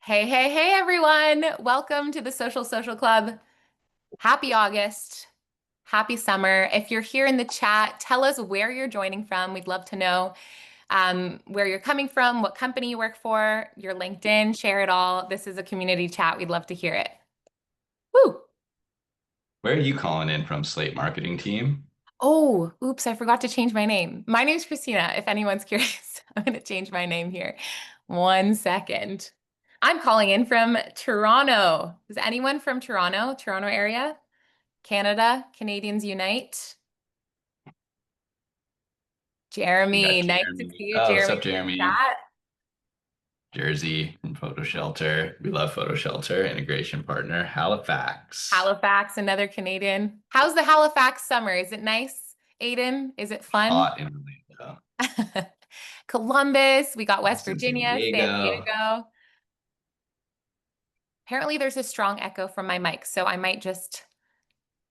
Hey, hey, hey, everyone. Welcome to the Social Club. Happy August. Happy summer. If you're here in the chat, tell us where you're joining from. We'd love to know where you're coming from, what company you work for, your LinkedIn, share it all. This is a community chat. We'd love to hear it. Woo! Where are you calling in from, Slate Marketing Team? Oh, oops, I forgot to change my name. My name's Christina, if anyone's curious. I'm going to change my name here. 1 second. I'm calling in from Toronto. Is anyone from Toronto area? Canada, Canadians Unite. We got Jeremy, nice to see Jeremy. you, Oh, what's Jeremy, up, in the Jeremy? chat. Jersey from Photo Shelter. We love Photo Shelter, integration partner, Halifax. Halifax, another Canadian. How's the Halifax summer? Is it nice, Aiden? Is it fun? Hot in Orlando. Columbus, we got West Boston, San Virginia, San Diego. Diego. Apparently, there's a strong echo from my mic, so I might just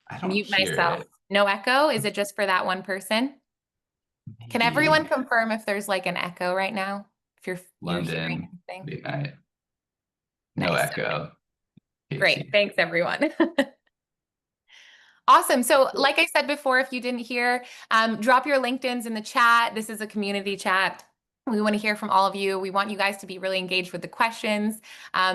I don't mute hear myself. it. No echo? Is it just for that one person? Can everyone Maybe confirm if there's like an echo right now? If you're hearing London, anything? late night. No Nice. echo. Great. Casey. Thanks, everyone. Awesome. So, Cool. like I said before, if you didn't hear, drop your LinkedIn's in the chat. This is a community chat. We want to hear from all of you. We want you guys to be really engaged with the questions.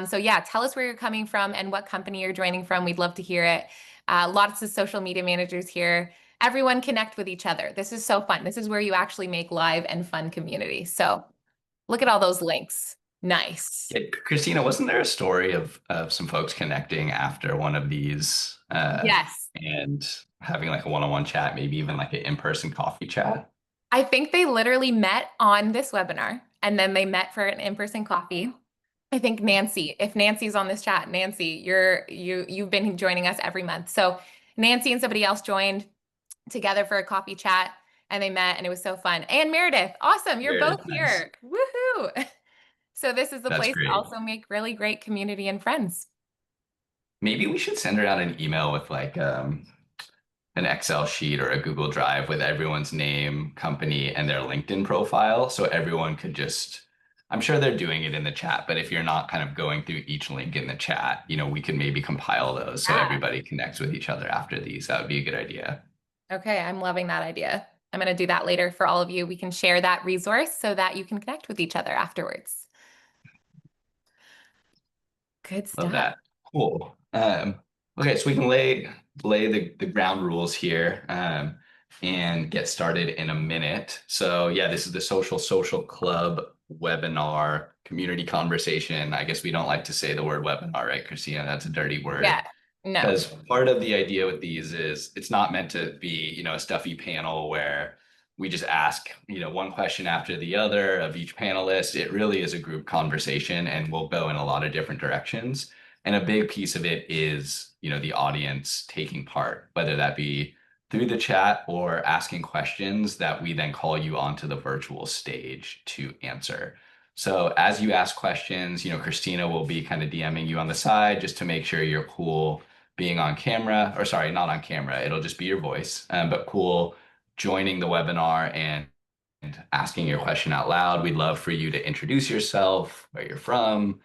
So, yeah, tell us where you're coming from and what company you're joining from. We'd love to hear it. Lots of social media managers here. Everyone connect with each other. This is so fun. This is where you actually make live and fun community. So, look at all those links. Nice. Yeah, Christina, wasn't there a story of some folks connecting after one of these Yes. and having like a one-on-one chat, maybe even like an in-person coffee chat? I think they literally met on this webinar and then they met for an in-person coffee. I think Nancy, if Nancy's on this chat, Nancy, you've been joining us every month. So Nancy and somebody else joined together for a coffee chat and they met and it was so fun. And Meredith, awesome, you're There it is. both Nice. here. Woohoo. So this is the That's place to great. also make really great community and friends. Maybe we should send around an email with like an Excel sheet or a Google Drive with everyone's name, company, and their LinkedIn profile. So everyone could just, I'm sure they're doing it in the chat, but if you're not kind of going through each link in the chat, we could maybe compile those so Yeah. everybody connects with each other after these. That would be a good idea. Okay, I'm loving that idea. I'm going to do that later for all of you. We can share that resource so that you can connect with each other afterwards. Good Love stuff. that. Cool. Okay, so we can lay the ground rules here and get started in a minute. So yeah, this is the Social Club webinar community conversation. I guess we don't like to say the word webinar, right, Christina? That's a dirty word. Yeah, no. Because part of the idea with these is it's not meant to be, a stuffy panel where we just ask, one question after the other of each panelist. It really is a group conversation and we'll go in a lot of different directions. And a big piece of it is, the audience taking part, whether that be through the chat or asking questions that we then call you onto the virtual stage to answer. So as you ask questions, Christina will be kind of DMing you on the side just to make sure you're cool being on camera, or sorry, not on camera. It'll just be your voice, but cool joining the webinar and asking your question out loud. We'd love for you to introduce yourself, where you're from,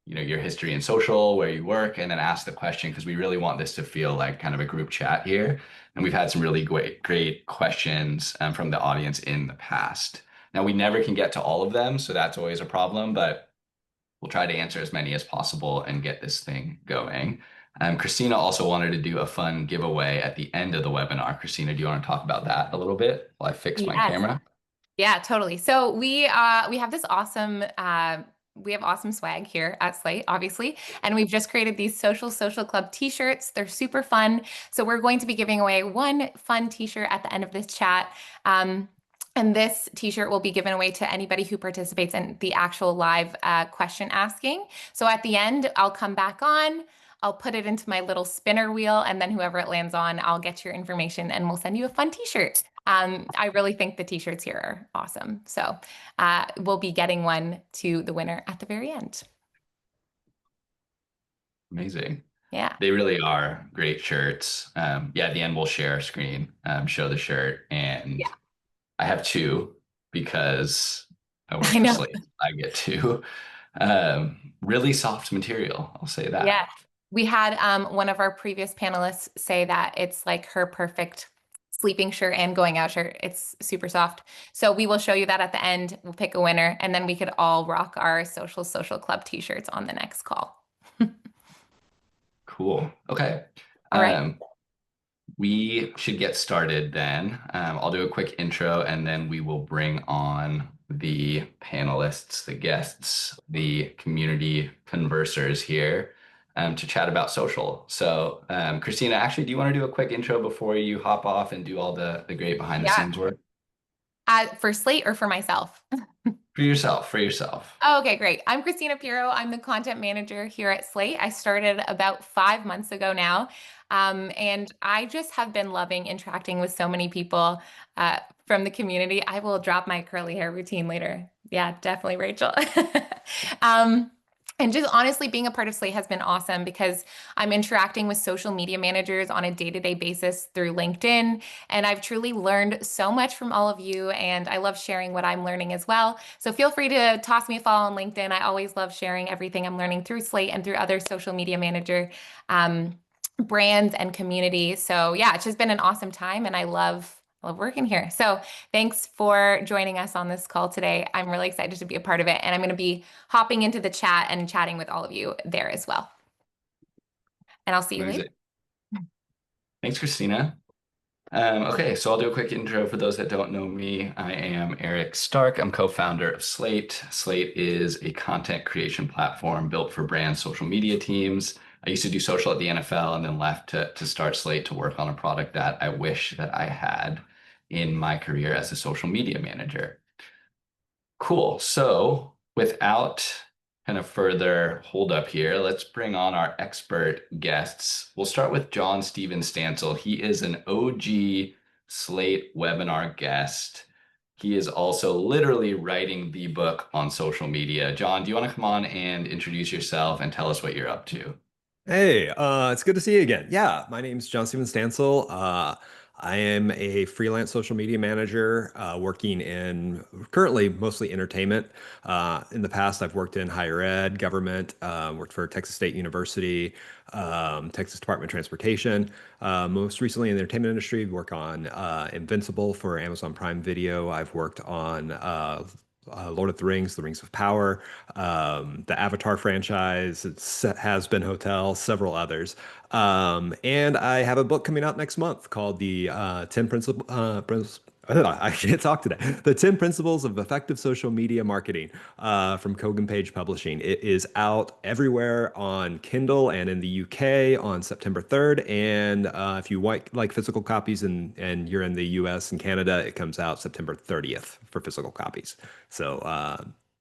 your history and social, where you work, and then ask the question because we really want this to feel like kind of a group chat here. And we've had some really great questions from the audience in the past. Now, we never can get to all of them, so that's always a problem, but we'll try to answer as many as possible and get this thing going. Christina also wanted to do a fun giveaway at the end of the webinar. Christina, do you want to talk about that a little bit while I fix my Yes. camera? Yeah, totally. So we have this awesome we have awesome swag here at Slate, obviously, and we've just created these social club t-shirts. They're super fun. So we're going to be giving away one fun t-shirt at the end of this chat. And this t-shirt will be given away to anybody who participates in the actual live question asking. So at the end, I'll come back on. I'll put it into my little spinner wheel, and then whoever it lands on, I'll get your information and we'll send you a fun t-shirt. I really think the t-shirts here are awesome. So we'll be getting one to the winner at the very end. Amazing. Yeah. They really are great shirts. Yeah, at the end we'll share a screen, show the shirt, and Yeah. I have two because I work I for know. Slate. I get two. Really soft material, I'll say that. Yeah. We had one of our previous panelists say that it's like her perfect sleeping shirt and going out shirt. It's super soft. So we will show you that at the end. We'll pick a winner, and then we could all rock our social club t-shirts on the next call. Cool. Okay. All right. Um, We should get started then. I'll do a quick intro and then we will bring on the panelists, the guests, the community conversers here to chat about social. So, Christina, actually, do you want to do a quick intro before you hop off and do all the great behind the Yeah. scenes work? For Slate or for myself? For yourself, for yourself. Oh, okay, great. I'm Christina Pirro. I'm the content manager here at Slate. I started about 5 months ago now. And I just have been loving interacting with so many people from the community. I will drop my curly hair routine later. Yeah, definitely, Rachel. um, and just honestly, being a part of Slate has been awesome because I'm interacting with social media managers on a day-to-day basis through LinkedIn. And I've truly learned so much from all of you, and I love sharing what I'm learning as well. So feel free to toss me a follow on LinkedIn. I always love sharing everything I'm learning through Slate and through other social media manager brands and community. So yeah, it's just been an awesome time, and I love working here. So thanks for joining us on this call today. I'm really excited to be a part of it, and I'm going to be hopping into the chat and chatting with all of you there as well. And I'll see you later. Amazing. Thanks, Christina. Okay, so I'll do a quick intro for those that don't know me. I am Eric Stark. I'm co-founder of Slate. Slate is a content creation platform built for brand social media teams. I used to do social at the NFL and then left to start Slate to work on a product that I wish that I had in my career as a social media manager. Cool. So without kind of further hold up here, let's bring on our expert guests. We'll start with Jon-Stephen Stansel. He is an OG Slate webinar guest. He is also literally writing the book on social media. John, do you want to come on and introduce yourself and tell us what you're up to? Hey, it's good to see you again. Yeah, my name's Jon-Stephen Stansel. I am a freelance social media manager working in currently mostly entertainment. In the past, I've worked in higher ed, government, worked for Texas State University, Texas Department of Transportation. Most recently in the entertainment industry, work on Invincible for Amazon Prime Video. I've worked on Lord of the Rings, The Rings of Power, the Avatar franchise, Has Been Hotel, several others. And I have a book coming out next month called the 10 Principles. I can't talk today. The 10 Principles of Effective Social Media Marketing from 𝐘𝐚𝐭 Publishing. It is out everywhere on Kindle and in the UK on September 3rd. And if you like physical copies and you're in the US and Canada, it comes out September 30th for physical copies. So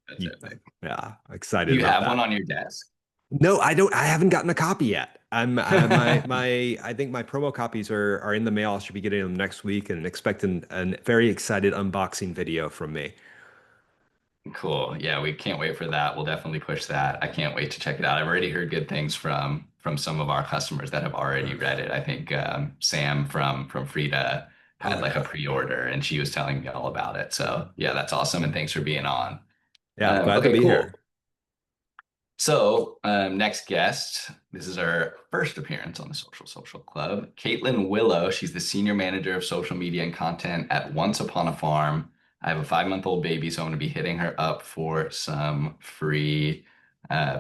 That's you, it. yeah, Do excited you about have one that. on your desk? No, I don't. I haven't gotten a copy yet. My I think my promo copies are in the mail. I should be getting them next week and expecting a very excited unboxing video from me. Cool. Yeah, we can't wait for that. We'll definitely push that. I can't wait to check it out. I've already heard good things from some of our customers that have already read it. I think Sam from Frida had Oh like a yeah, pre-order and she was telling me all about it. So yeah, that's awesome. And thanks for being on. yeah. Glad to Okay, be cool. here. So, next guest, this is our first appearance on the Social Club. Kaitlin Willow, she's the senior manager of social media and content at Once Upon a Farm. I have a 5-month-old baby, so I'm going to be hitting her up for some free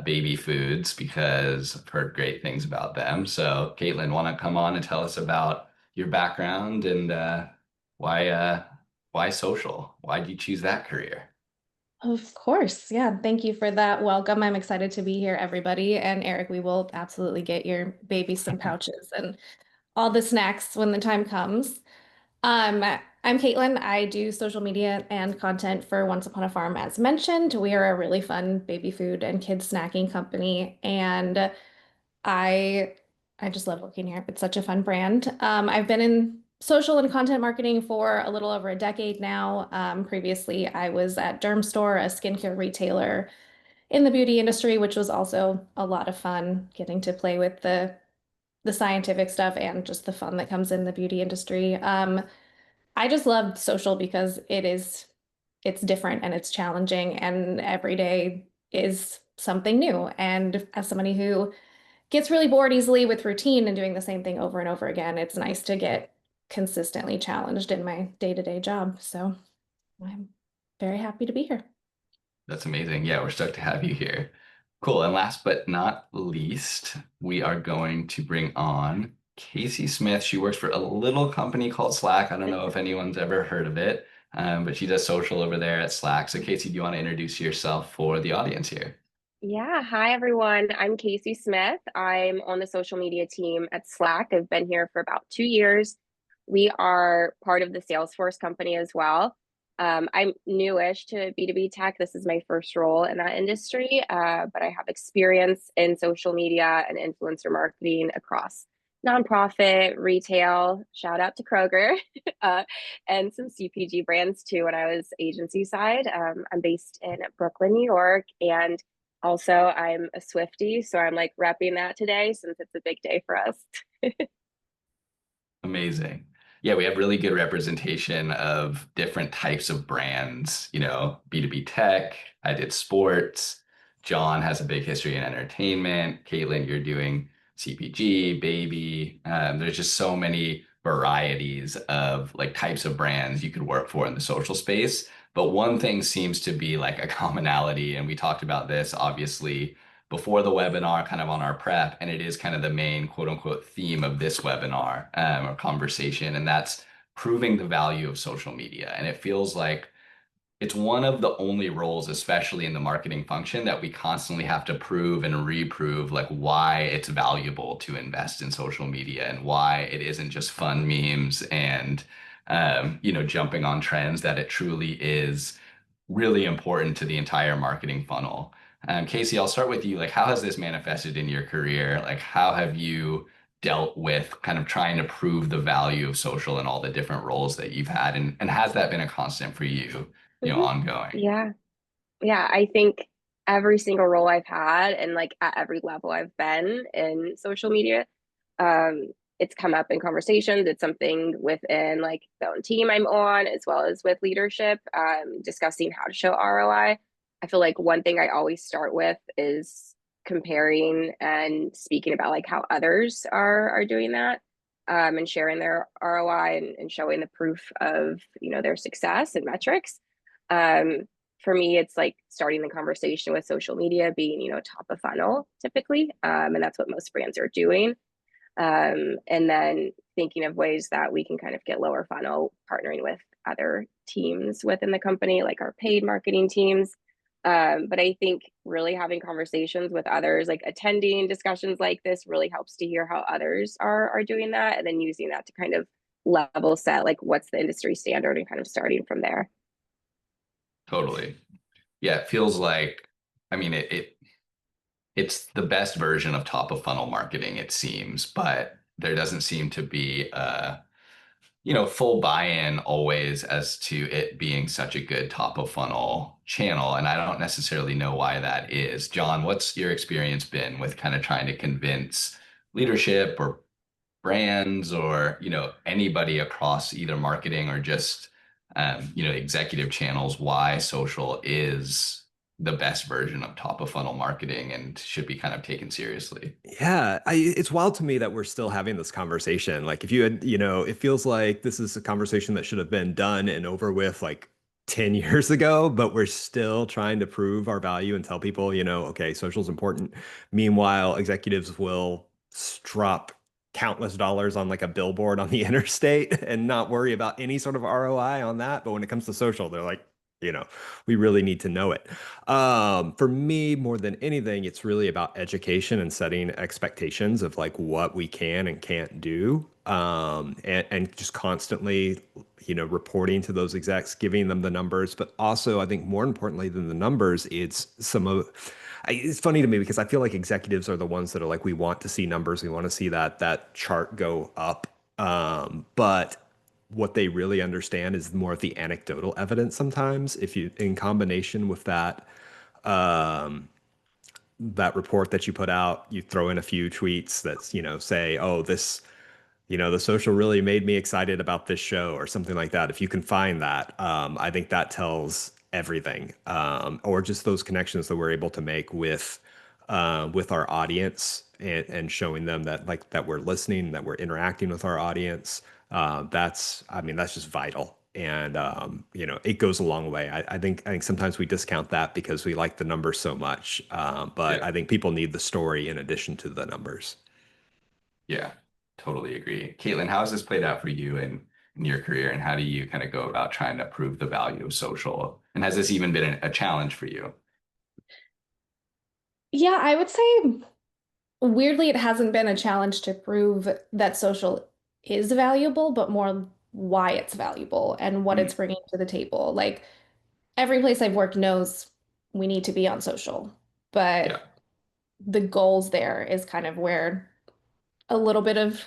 baby foods because I've heard great things about them. So, Kaitlin, want to come on and tell us about your background and why why social? Why did you choose that career? Of course. Yeah. Thank you for that welcome. I'm excited to be here, everybody. And Eric, we will absolutely get your baby some pouches and all the snacks when the time comes. Um, I'm Kaitlin. I do social media and content for Once Upon a Farm, as mentioned. We are a really fun baby food and kids snacking company. And I I just love working here. It's such a fun brand. I've been in social and content marketing for a little over a decade now. Previously, I was at Dermstore, a skincare retailer in the beauty industry, which was also a lot of fun getting to play with the scientific stuff and just the fun that comes in the beauty industry. I just love social because it's different and it's challenging, and every day is something new. And as somebody who gets really bored easily with routine and doing the same thing over and over again, it's nice to get consistently challenged in my day-to-day job. So I'm very happy to be here. That's amazing. Yeah, we're stoked to have you here. Cool. And last but not least, we are going to bring on Casey Smith. She works for a little company called Slack. I don't know if anyone's ever heard of it, but she does social over there at Slack. So Casey, do you want to introduce yourself for the audience here? Yeah, hi everyone. I'm Casey Smith. I'm on the social media team at Slack. I've been here for about 2 years. We are part of the Salesforce company as well. I'm newish to B2B tech. This is my first role in that industry, but I have experience in social media and influencer marketing across nonprofit, retail, shout out to Kroger, and some CPG brands too when I was agency side. I'm based in Brooklyn, New York, and also, I'm a Swiftie, so I'm like repping that today since it's a big day for us. Amazing. Yeah, we have really good representation of different types of brands, B2B tech. I did sports. John has a big history in entertainment. Kaitlin, you're doing CPG, baby. There's just so many varieties of like types of brands you could work for in the social space. But one thing seems to be like a commonality, and we talked about this obviously before the webinar, kind of on our prep, and it is kind of the main quote unquote theme of this webinar or conversation, and that's proving the value of social media. And it feels like it's one of the only roles, especially in the marketing function, that we constantly have to prove and reprove like why it's valuable to invest in social media and why it isn't just fun memes and jumping on trends, that it truly is really important to the entire marketing funnel. Casey, I'll start with you. Like, how has this manifested in your career? Like, how have you dealt with kind of trying to prove the value of social and all the different roles that you've had? And has that been a constant for you, ongoing? Yeah. Yeah. I think every single role I've had and like at every level I've been in social media, um, it's come up in conversations. It's something within like the own team I'm on, as well as with leadership, discussing how to show ROI. I feel like one thing I always start with is comparing and speaking about like how others are doing that, and sharing their ROI and showing the proof of their success and metrics. Um, for me, it's like starting the conversation with social media being top of funnel typically, and that's what most brands are doing. And then thinking of ways that we can kind of get lower funnel, partnering with other teams within the company, like our paid marketing teams. But I think really having conversations with others, like attending discussions like this, really helps to hear how others are doing that, and then using that to kind of level set, like what's the industry standard, and kind of starting from there. Totally. Yeah, it feels like, I mean, it's the best version of top of funnel marketing, it seems, but there doesn't seem to be full buy-in always as to it being such a good top of funnel channel. And I don't necessarily know why that is. John, what's your experience been with kind of trying to convince leadership or brands or, anybody across either marketing or just, executive channels, why social is the best version of top of funnel marketing and should be kind of taken seriously? Yeah, it's wild to me that we're still having this conversation. Like, if you had, it feels like this is a conversation that should have been done and over with like 10 years ago, but we're still trying to prove our value and tell people, okay, social's important. Meanwhile, executives will drop countless dollars on like a billboard on the interstate and not worry about any sort of ROI on that. But when it comes to social, they're like, we really need to know it. For me, more than anything, it's really about education and setting expectations of like what we can and can't do. And just constantly, reporting to those execs, giving them the numbers. But also, I think more importantly than the numbers, it's it's funny to me because I feel like executives are the ones that are like, we want to see numbers. We want to see that chart go up. But what they really understand is more of the anecdotal evidence sometimes. If you, in combination with um, that report that you put out, you throw in a few tweets that's, say, oh, this, the social really made me excited about this show or something like that. If you can find that, I think that tells everything, or just those connections that we're able to make with our audience, and showing them that like that we're listening, that we're interacting with our audience. I mean, that's just vital. And you know, it goes a long way. I think sometimes we discount that because we like the numbers so much. But Yeah. I think people need the story in addition to the numbers. Yeah, totally agree. Kaitlin, how has this played out for you in your career, and how do you kind of go about trying to prove the value of social? And has this even been a challenge for you? Yeah, I would say weirdly, it hasn't been a challenge to prove that social is valuable, but more why it's valuable and what Mm, it's bringing to the table. Like every place I've worked knows we need to be on social, yeah, but the goals there is kind of where a little bit of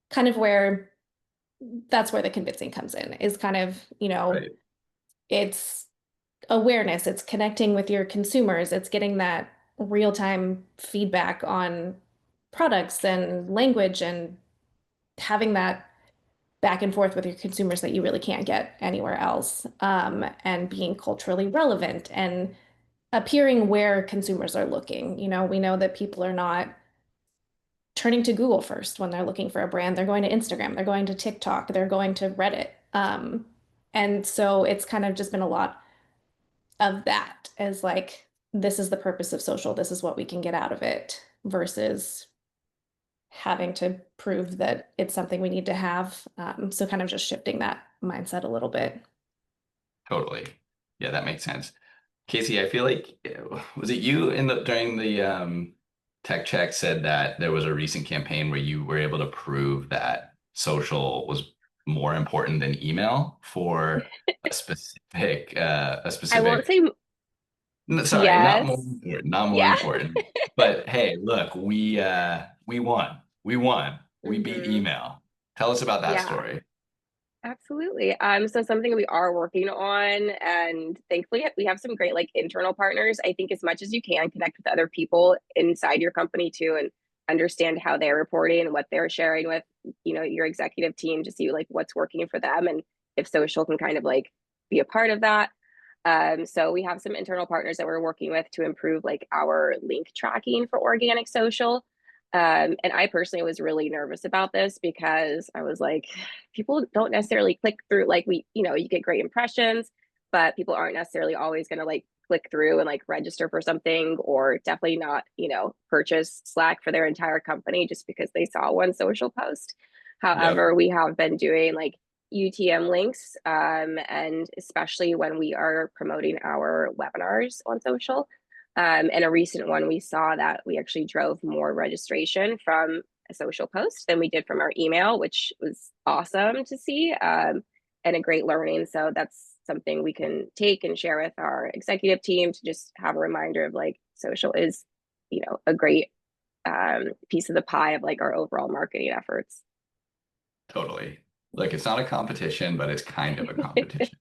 kind of where that's where the convincing comes in, is kind of, right. it's awareness, it's connecting with your consumers, it's getting that real-time feedback on products and language and having that back and forth with your consumers that you really can't get anywhere else. And being culturally relevant and appearing where consumers are looking. We know that people are not turning to Google first when they're looking for a brand. They're going to Instagram, they're going to TikTok, they're going to Reddit. And so it's kind of just been a lot of that as like, this is the purpose of social, this is what we can get out of it, versus having to prove that it's something we need to have. So kind of just shifting that mindset a little bit. Totally. Yeah, that makes sense. Casey, I feel like was it you in the during the tech check said that there was a recent campaign where you were able to prove that social was more important than email for a I won't specific. say Sorry, not more yes. important, not more Yeah. important. But hey, look, we won. We won. We beat Hmm. email. Tell us about that Yeah. story. Absolutely. So something we are working on, and thankfully we have some great like internal partners. I think as much as you can connect with other people inside your company too, and understand how they're reporting and what they're sharing with, your executive team to see like what's working for them and if social can kind of like be a part of that. So we have some internal partners that we're working with to improve like our link tracking for organic social. And I personally was really nervous about this because I was like, people don't necessarily click through, like you get great impressions, but people aren't necessarily always going to like click through and like register for something, or definitely not, purchase Slack for their entire company just because they saw one social post. Yep. However, we have been doing like UTM links, and especially when we are promoting our webinars on social. And a recent one, we saw that we actually drove more registration from a social post than we did from our email, which was awesome to see, and a great learning. So that's something we can take and share with our executive team to just have a reminder of like social is, a great piece of the pie of like our overall marketing efforts. Totally. Look, it's not a competition, but it's kind of a competition.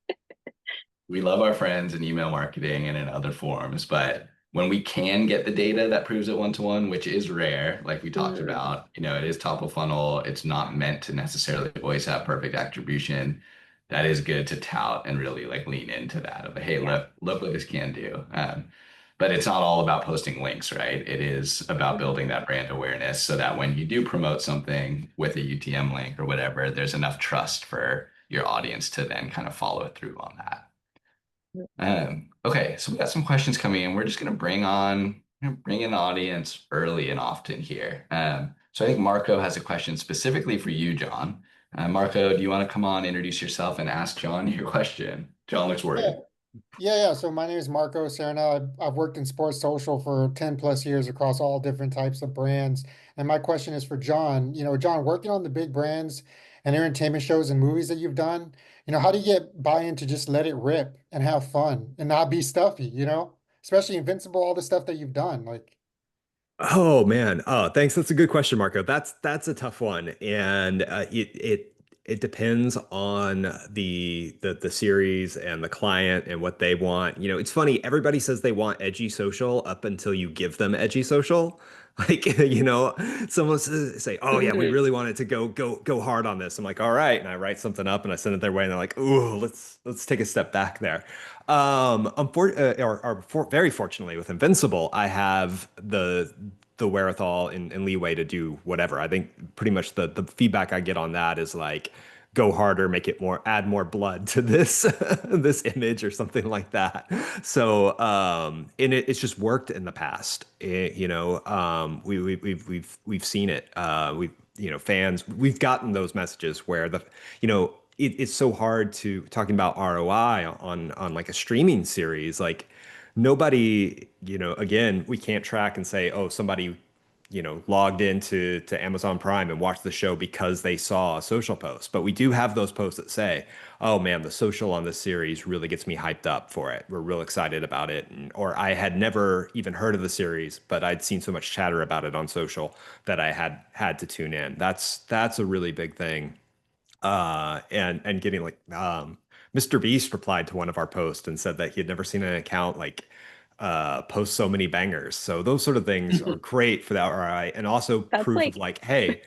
We love our friends in email marketing and in other forms, but when we can get the data that proves it one-to-one, which is rare, like we talked Mm. about, it is top of funnel. It's not meant to necessarily always have perfect attribution. That is good to tout and really like lean into that of, hey, Yeah. look what this can do. But it's not all about posting links, right? It is about building that brand awareness so that when you do promote something with a UTM link or whatever, there's enough trust for your audience to then kind of follow through on that. Okay, so we got some questions coming in. We're just going to bring in the audience early and often here. So I think Marco has a question specifically for you, John. Marco, do you want to come on, introduce yourself, and ask John your question? John looks Yeah, worried. yeah. So my name is Marco Serna. I've worked in sports social for 10 plus years across all different types of brands. And my question is for John. John, working on the big brands and entertainment shows and movies that you've done, how do you get buy-in to just let it rip and have fun and not be stuffy, Especially Invincible, all the stuff that you've done. Like, Oh man. Oh, thanks. That's a good question, Marco. That's a tough one. And it depends on the series and the client and what they want. It's funny, everybody says they want edgy social up until you give them edgy social. Like, someone say, "Oh yeah, we Mhm. really wanted to go hard on this." I'm like, "All right," and I write something up and I send it their way, and they're like, "Ooh, let's take a step back there." Very fortunately with Invincible, I have the wherewithal and leeway to do whatever. I think pretty much the feedback I get on that is like, go harder, make it more, add more blood to this this image or something like that. So and it's just worked in the past. We've seen it. Fans, we've gotten those messages where it's so hard to talking about ROI on like a streaming series. Like nobody, again, we can't track and say, oh, somebody, logged into Amazon Prime and watched the show because they saw a social post. But we do have those posts that say, oh man, the social on this series really gets me hyped up for it. We're real excited about it. Or I had never even heard of the series, but I'd seen so much chatter about it on social that I had to tune in. That's a really big thing. And getting like Mr. Beast replied to one of our posts and said that he had never seen an account like post so many bangers. So those sort of things are great for the ROI and also That's proof of like like, hey,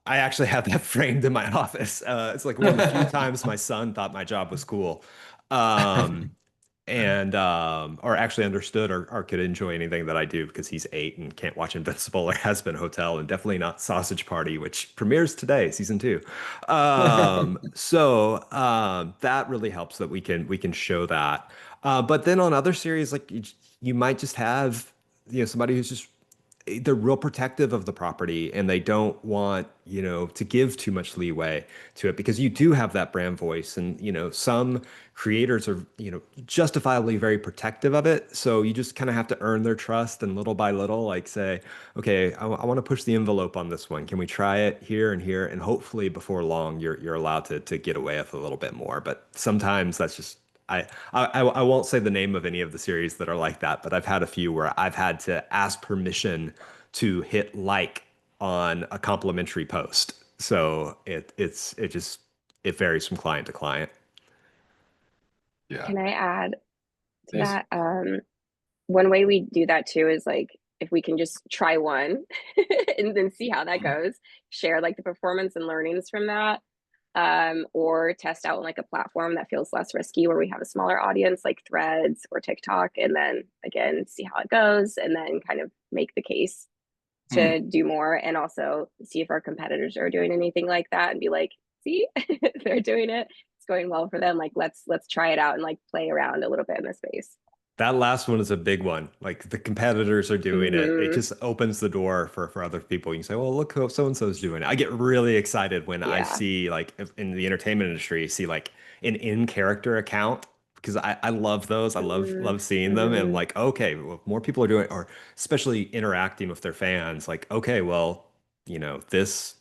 I actually have that framed in my office. It's like one of the few times my son thought my job was cool. Um, and or actually understood or could enjoy anything that I do because he's 8 and can't watch Invincible or Has Been Hotel and definitely not Sausage Party, which premieres today, season 2. That really helps that we can show that. But then on other series, like you might just have somebody who's just they're real protective of the property and they don't want, to give too much leeway to it because you do have that brand voice and, some creators are, justifiably very protective of it. So you just kind of have to earn their trust and little by little, like say, okay, I want to push the envelope on this one. Can we try it here and here? And hopefully before long, you're allowed to get away with a little bit more. But sometimes that's just I won't say the name of any of the series that are like that, but I've had a few where I've had to ask permission to hit like on a complimentary post. So it varies from client to client. Yeah. Can I add to Yes. that? One way we do that too is like if we can just try one and then see how that goes, share like the performance and learnings from that, or test out like a platform that feels less risky where we have a smaller audience like Threads or TikTok, and then again see how it goes, and then kind of make the case to do more, and also see if our competitors are doing anything like that and be like, see, they're doing it. It's going well for them. Like let's try it out and like play around a little bit in the space. That last one is a big one. Like the competitors are doing it. It Hmm. just opens the door for other people. You can say, well, look how so and so's doing it. I get really excited when I Yeah. see like in the entertainment industry, see like an in-character account because I love those. I love seeing them and Mm-hmm. like, okay, well, if more people are doing it, or especially interacting with their fans, like, okay, well, this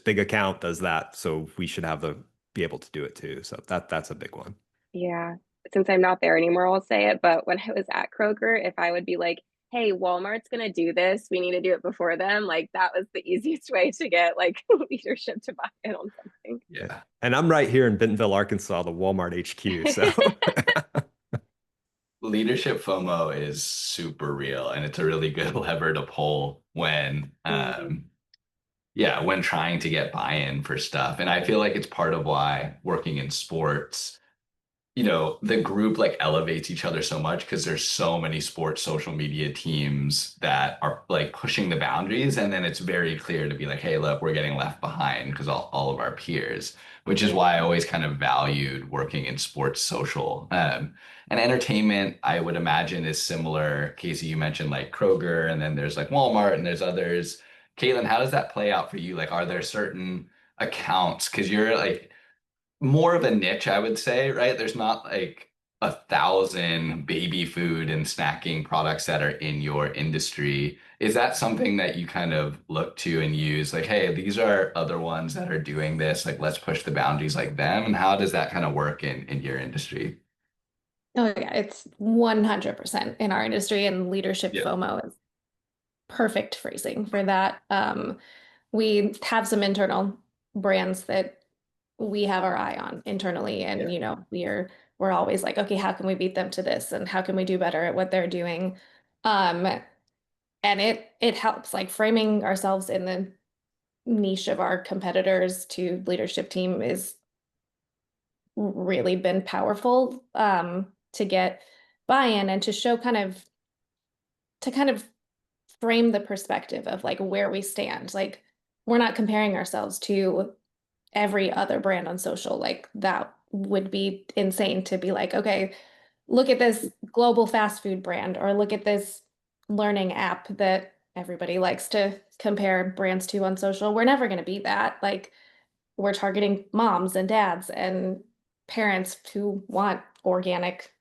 big account does that, so we should have the be able to do it too. So that's a big one. Yeah. Since I'm not there anymore, I'll say it. But when I was at Kroger, if I would be like, hey, Walmart's going to do this, we need to do it before them, like that was the easiest way to get like leadership to buy in on something. Yeah. And I'm right here in Bentonville, Arkansas, the Walmart HQ. So Leadership FOMO is super real and it's a really good lever to pull when Mhm. yeah, when trying to get buy-in for stuff. And I feel like it's part of why working in sports, the group like elevates each other so much because there's so many sports social media teams that are like pushing the boundaries. And then it's very clear to be like, hey, look, we're getting left behind because all of our peers, which is why I always kind of valued working in sports social. And entertainment, I would imagine, is similar. Casey, you mentioned like Kroger, and then there's like Walmart and there's others. Kaitlin, how does that play out for you? Like, are there certain accounts? Because you're like, more of a niche, I would say, right? There's not like 1,000 baby food and snacking products that are in your industry. Is that something that you kind of look to and use? Like, hey, these are other ones that are doing this. Like, let's push the boundaries like them. And how does that kind of work in your industry? Oh yeah, it's 100% in our industry, and leadership Yeah. FOMO is perfect phrasing for that. We have some internal brands that we have our eye on internally. And, you know, we're always like, okay, how can we beat them to this? And how can we do better at what they're doing? And it helps, like, framing ourselves in the niche of our competitors to leadership team is really been powerful, to get buy-in and to show to kind of frame the perspective of like where we stand. Like, we're not comparing ourselves to every other brand on social. Like, that would be insane to be like, okay, look at this global fast food brand, or look at this learning app that everybody likes to compare brands to on social. We're never going to be that. Like, we're targeting moms and dads and parents who want organic,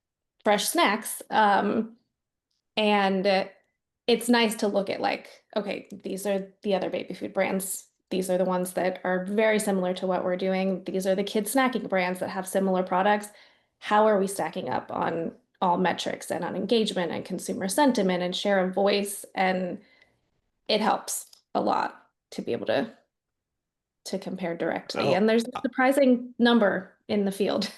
fresh snacks. And it's nice to look at, like, okay, these are the other baby food brands. These are the ones that are very similar to what we're doing. These are the kids snacking brands that have similar products. How are we stacking up on all metrics and on engagement and consumer sentiment and share of voice? And it helps a lot to be able to compare directly. And there's a surprising number in the field.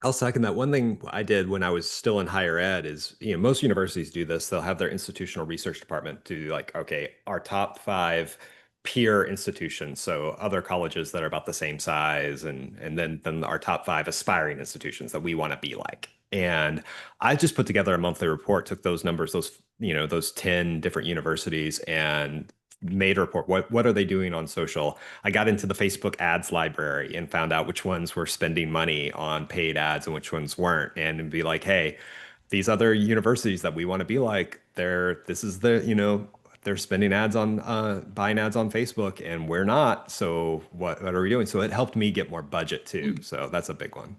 I'll second that. One thing I did when I was still in higher ed is, most universities do this. They'll have their institutional research department do like, okay, our top 5 peer institutions, so other colleges that are about the same size, and then our top 5 aspiring institutions that we want to be like. And I just put together a monthly report, took those numbers, those 10 different universities, and made a report. What are they doing on social? I got into the Facebook ads library and found out which ones were spending money on paid ads and which ones weren't, and be like, hey, these other universities that we want to be like, they're spending ads on buying ads on Facebook, and we're not. So what are we doing? So it helped me get more budget too. So that's a big one.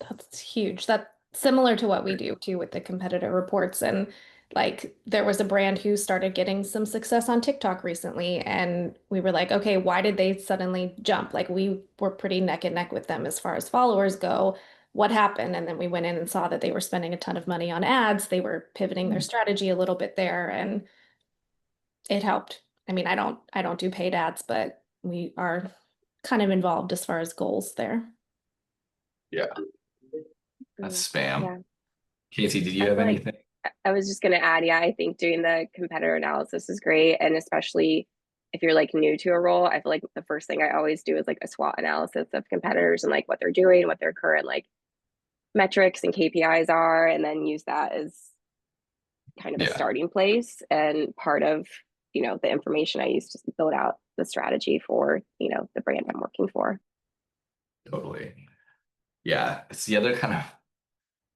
That's huge. That's similar to what we do too with the competitor reports. And like, there was a brand who started getting some success on TikTok recently, and we were like, okay, why did they suddenly jump? Like, we were pretty neck and neck with them as far as followers go. What happened? And then we went in and saw that they were spending a ton of money on ads. They were pivoting their strategy a little bit there, and it helped. I mean, I don't do paid ads, but we are kind of involved as far as goals there. Yeah. That's spam. Yeah. Casey, did you I have feel like- anything? I was just going to add, yeah, I think doing the competitor analysis is great. And especially if you're like new to a role, I feel like the first thing I always do is like a SWOT analysis of competitors and like what they're doing, what their current like metrics and KPIs are, and then use that as kind of a starting place and part of, the information I use to build out the strategy for, the brand I'm working for. Totally. Yeah. It's the other kind of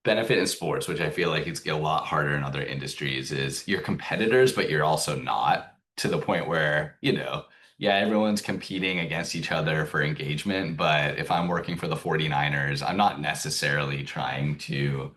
benefit in sports, which I feel like it's a lot harder in other industries, is you're competitors, but you're also not, to the point where, yeah, everyone's competing against each other for engagement. But if I'm working for the 49ers, I'm not necessarily trying to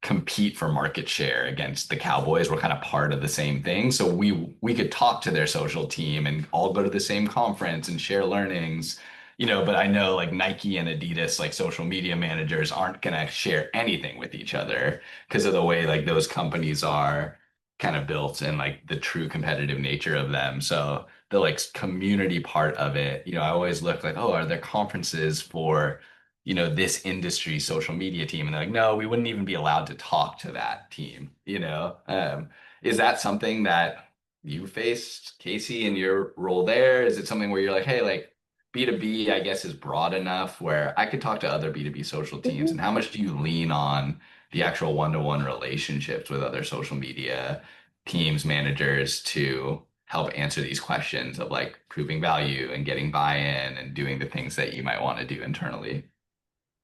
compete for market share against the Cowboys. We're kind of part of the same thing. So we could talk to their social team and all go to the same conference and share learnings. But I know like Nike and Adidas, like social media managers, aren't gonna share anything with each other because of the way like those companies are kind of built and like the true competitive nature of them. So the like community part of it, I always look like, oh, are there conferences for, this industry social media team? And they're like, no, we wouldn't even be allowed to talk to that team, Is that something that you faced, Casey, in your role there? Is it something where you're like, hey, like, B2B, I guess, is broad enough where I could talk to other B2B social teams? And how much do you lean on the actual one-to-one relationships with other social media teams, managers, to help answer these questions of like proving value and getting buy-in and doing the things that you might want to do internally?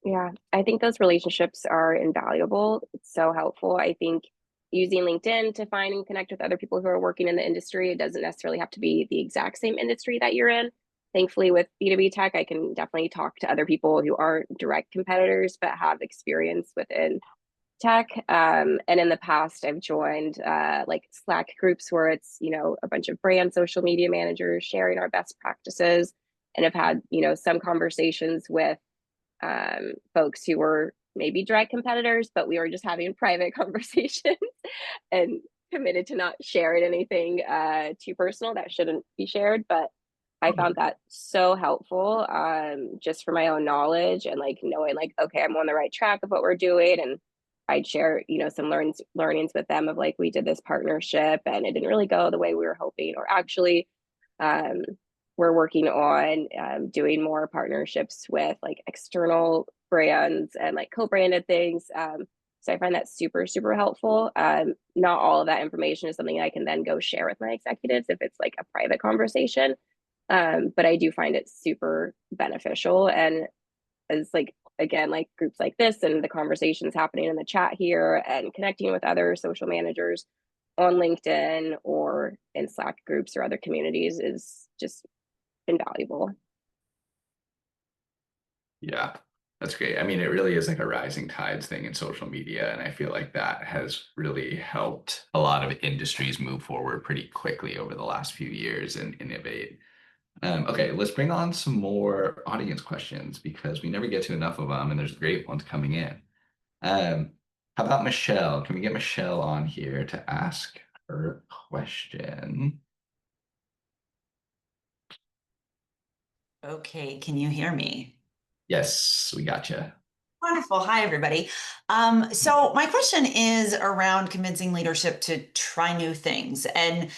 Yeah, I think those relationships are invaluable. It's so helpful. I think using LinkedIn to find and connect with other people who are working in the industry, it doesn't necessarily have to be the exact same industry that you're in. Thankfully, with B2B tech, I can definitely talk to other people who aren't direct competitors, but have experience within tech. And in the past, I've joined like Slack groups where it's, a bunch of brand social media managers sharing our best practices, and have had, some conversations with folks who were maybe direct competitors, but we were just having private conversations and committed to not sharing anything too personal that shouldn't be shared. But I found that so helpful, just for my own knowledge and like knowing like, okay, I'm on the right track of what we're doing. And I'd share, some learnings with them of like, we did this partnership and it didn't really go the way we were hoping, or actually, um, we're working on doing more partnerships with like external brands and like co-branded things. So I find that super, super helpful. Not all of that information is something I can then go share with my executives if it's like a private conversation. But I do find it super beneficial. And as like, again, like groups like this and the conversations happening in the chat here and connecting with other social managers on LinkedIn or in Slack groups or other communities is just invaluable. Yeah, that's great. I mean, it really is like a rising tides thing in social media. And I feel like that has really helped a lot of industries move forward pretty quickly over the last few years and innovate. Okay, let's bring on some more audience questions because we never get to enough of them and there's great ones coming in. How about Michelle? Can we get Michelle on here to ask her question? Okay, can you hear me? Yes, we got you. Wonderful. Hi, everybody. So my question is around convincing leadership to try new things. And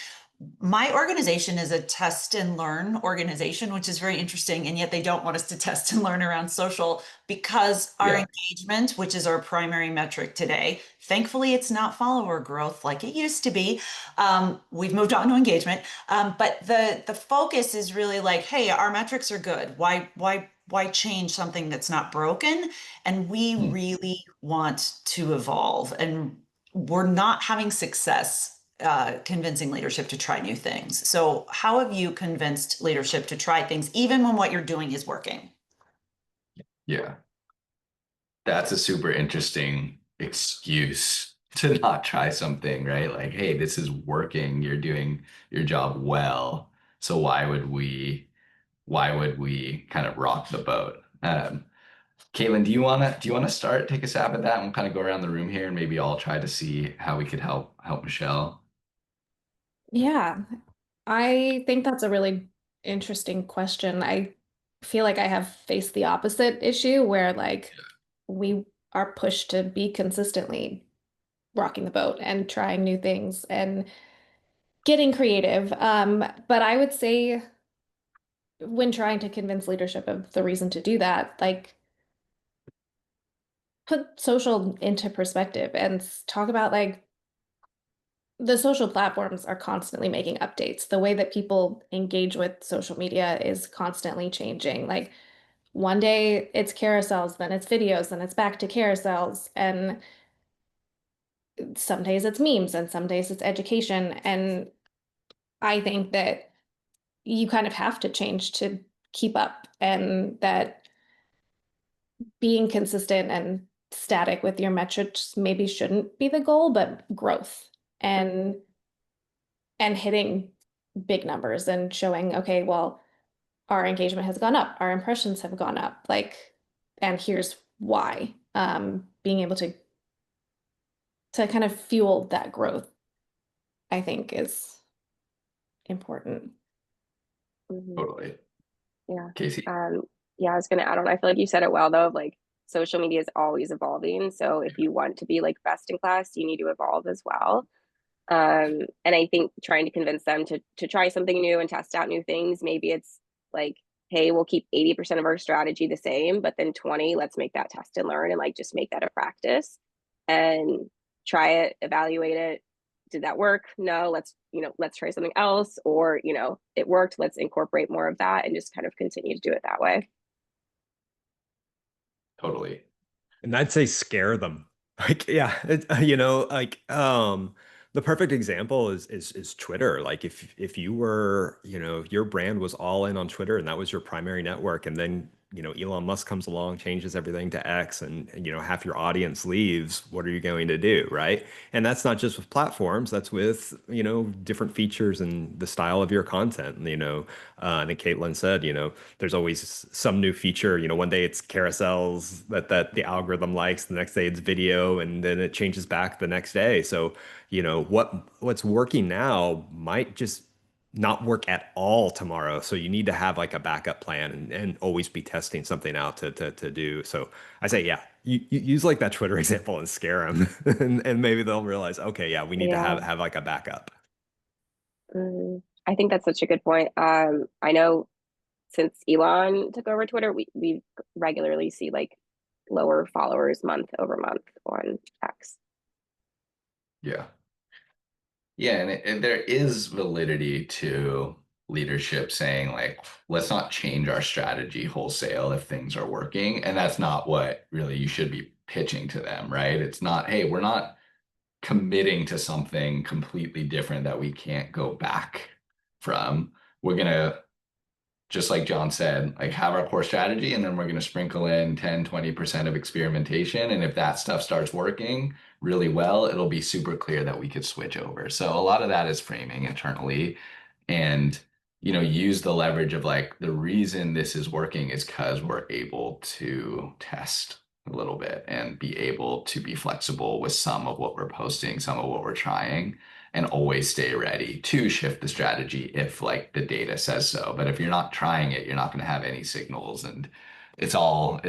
my organization is a test and learn organization, which is very interesting. And yet they don't want us to test and learn around social because our engagement, which is our primary metric today, thankfully, it's not follower growth like it used to be. We've moved on to engagement. But the focus is really like, hey, our metrics are good. Why change something that's not broken? And we really want to evolve. And we're not having success convincing leadership to try new things. So how have you convinced leadership to try things even when what you're doing is working? Yeah, that's a super interesting excuse to not try something, right? Like, hey, this is working. You're doing your job well. So why would we kind of rock the boat? Kaitlin, do you wanna start, take a stab at that, and we'll kind of go around the room here and maybe all try to see how we could help Michelle. Yeah, I think that's a really interesting question. I feel like I have faced the opposite issue where like we are pushed to be consistently rocking the boat and trying new things and getting creative. But I would say when trying to convince leadership of the reason to do that, like put social into perspective and talk about like the social platforms are constantly making updates. The way that people engage with social media is constantly changing. Like one day it's carousels, then it's videos, then it's back to carousels, and some days it's memes, and some days it's education. And I think that you kind of have to change to keep up, and that being consistent and static with your metrics maybe shouldn't be the goal, but growth and hitting big numbers and showing, okay, well, our engagement has gone up, our impressions have gone up, like, and here's why. Being able to kind of fuel that growth, I think is important. Totally. Yeah. Casey. Yeah, I was gonna add on. I feel like you said it well though, of like social media is always evolving. So if you want to be like best in class, you need to evolve as well. And I think trying to convince them to try something new and test out new things, maybe it's like, hey, we'll keep 80% of our strategy the same, but then 20, let's make that test and learn and like just make that a practice and try it, evaluate it. Did that work? No, let's try something else. Or, it worked, let's incorporate more of that and just kind of continue to do it that way. Totally. And I'd say scare them. Like, yeah, the perfect example is Twitter. Like if you were, your brand was all in on Twitter and that was your primary network, and then, Elon Musk comes along, changes everything to X, and half your audience leaves, what are you going to do, right? And that's not just with platforms, that's with, different features and the style of your content. And, I think Kaitlin said, there's always some new feature. One day it's carousels that the algorithm likes, the next day it's video, and then it changes back the next day. So, what's working now might just not work at all tomorrow. So you need to have like a backup plan and always be testing something out to do. So I say, yeah, you use like that Twitter example and scare them, and maybe they'll realize, okay, yeah, we need to Yeah. have like a backup. I think that's such a good point. I know since Elon took over Twitter, we regularly see like lower followers month over month on X. Yeah. Yeah, and there is validity to leadership saying like, let's not change our strategy wholesale if things are working. And that's not what really you should be pitching to them, right? It's not, hey, we're not committing to something completely different that we can't go back from. We're gonna, just like John said, like have our core strategy, and then we're going to sprinkle in 10-20% of experimentation. And if that stuff starts working really well, it'll be super clear that we could switch over. So a lot of that is framing internally, and use the leverage of like, the reason this is working is because we're able to test a little bit and be able to be flexible with some of what we're posting, some of what we're trying, and always stay ready to shift the strategy if like the data says so. But if you're not trying it, you're not going to have any signals. And it's all